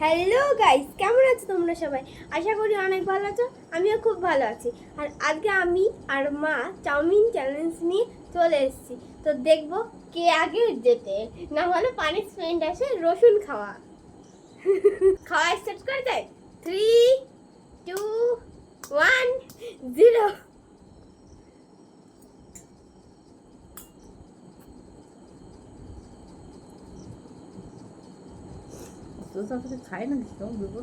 Hello guys, কেমন আছো তোমরা সবাই? আশা করি অনেক ভালো আছো। আমিও খুব ভালো আছি। আর আজকে আমি আর মা চাউমিন চ্যালেঞ্জ নিয়ে চলে এসেছি। তো দেখবো কে আগে যেতে, না হলে পানিশমেন্ট আছে রসুন খাওয়া। খাওয়া স্টার্ট করে দেয়। 3, 2, 1, 0। তোর সাথে খাই না কিছু দেবো।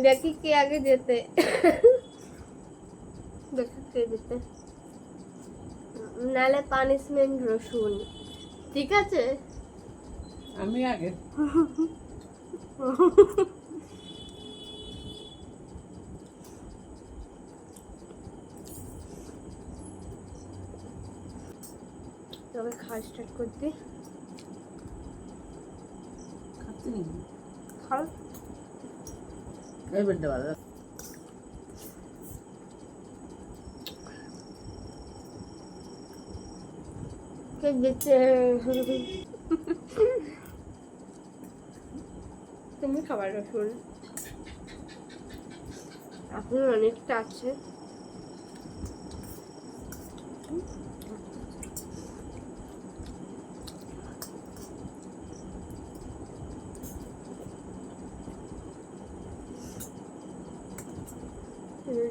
দেখি কে আগে যেতে। দেখি কে যেতে, নালে পানিশমেন্ট রসুন। ঠিক আছে, আমি আগে। তবে খাওয়া স্টার্ট করতে। খাচ্ছি নি খাও। এই বেডটা ভালো কে যেতে? তুমি খাবার রসুন এখন অনেকটা আছে।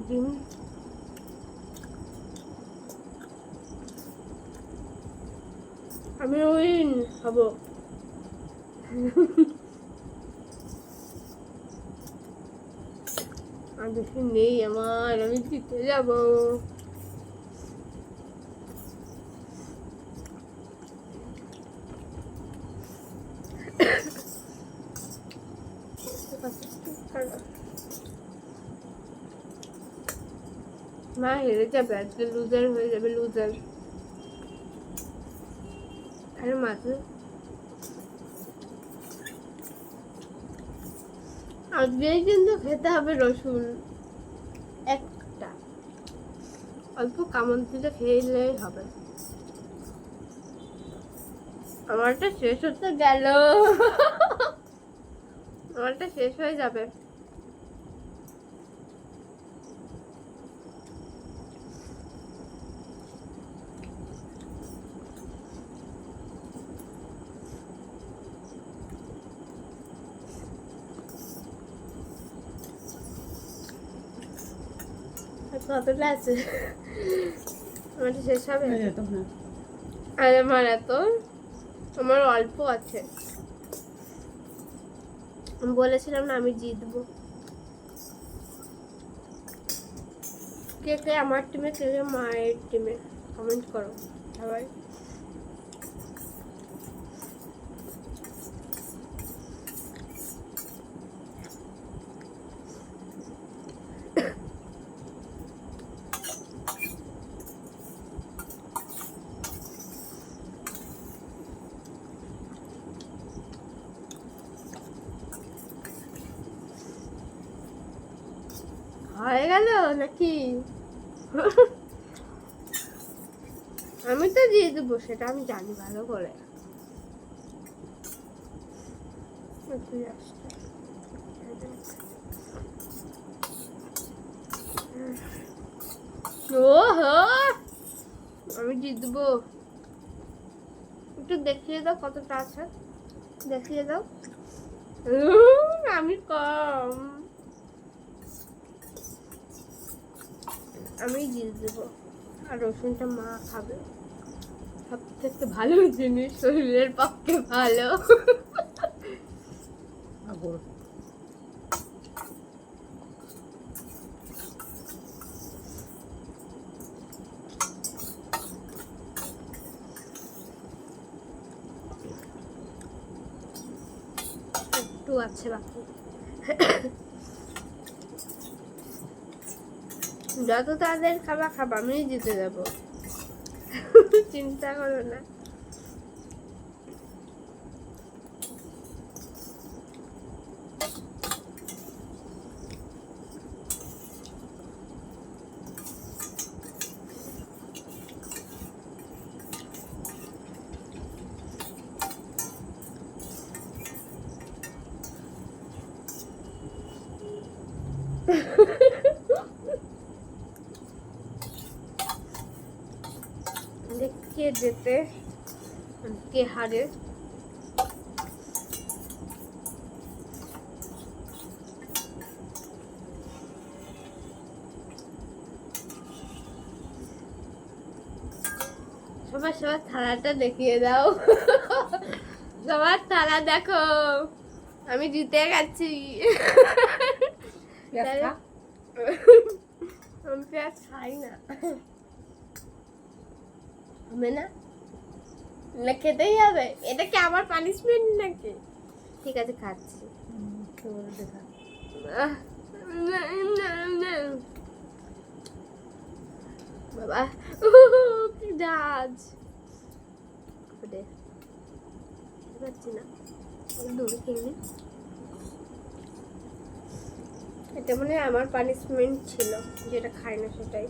ডিম আমি উইন হব। আর বেশি নেই আমার, আমি জিতে যাব। মা হেরে যাবে, আজকে লুজার হয়ে যাবে, লুজার। আরে মাঝে আজকেই কিন্তু খেতে হবে রসুন একটা, অল্প কামড় দিলে খেলেই হবে। আমারটা শেষ হতে গেল। আমারটা শেষ হয়ে যাবে। কতটা আছে? আমারটা শেষ হবে। আর আমার এত, আমার অল্প আছে। আমি বলেছিলাম না আমি জিতবো। কে কে আমার টিমে, কে কে মায়ের টিমে, কমেন্ট করো সবাই। হয়ে গেল নাকি? আমি তো দিয়ে দেবো, সেটা আমি জানি ভালো করে। ওহো, আমি জিতবো। একটু দেখিয়ে দাও কতটা আছে, দেখিয়ে দাও। আমি কম, আমি জিত দেবো। আর রসুনটা মা খাবে, সব থেকে ভালো জিনিস, শরীরের পক্ষে ভালো। একটু আছে বাকি। যত তাদের খাবার খাবার আমি জিতে যাবো, চিন্তা করো না। কে যেতে কে হারে। সবার সবার থালাটা দেখিয়ে দাও। সবার থালা দেখো, আমি জিতে গেছি। পেঁয়াজ খা। আমি পেঁয়াজ খাই না। হবে না, না খেতেই হবে? এটা কি আমার পানিশমেন্ট নাকি? ঠিক আছে, খাচ্ছি। খেয়ে দেখা। বাবা কি জাজ পাচ্ছি না, দূরে খেয়ে নি। এটা মনে হয় আমার পানিশমেন্ট ছিল, যেটা খাই না সেটাই।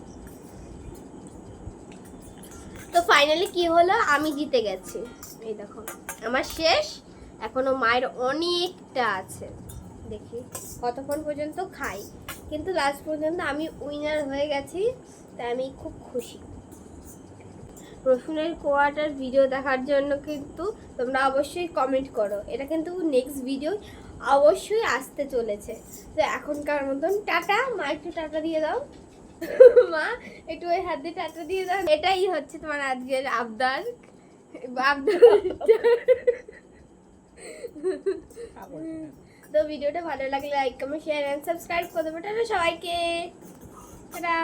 তো ফাইনালি কি হলো, আমি জিতে গেছি। এই দেখো আমার শেষ, এখনো মায়ের অনেকটা আছে। দেখি কতক্ষণ পর্যন্ত খাই, কিন্তু লাস্ট পর্যন্ত আমি উইনার হয়ে গেছি, তাই আমি খুব খুশি। রসুনের কোয়াটার ভিডিও দেখার জন্য কিন্তু তোমরা অবশ্যই কমেন্ট করো। এটা কিন্তু নেক্সট ভিডিও অবশ্যই আসতে চলেছে। তো এখনকার মতন টাটা। মা একটু টাটা দিয়ে দাও। মা একটু ওই হাত দিয়ে টাটা দিয়ে দাও। এটাই হচ্ছে তোমার আজকের আবদার। তো ভিডিওটা ভালো লাগলে like comment share and subscribe করে দেবো। টাটা সবাইকে, টাটা।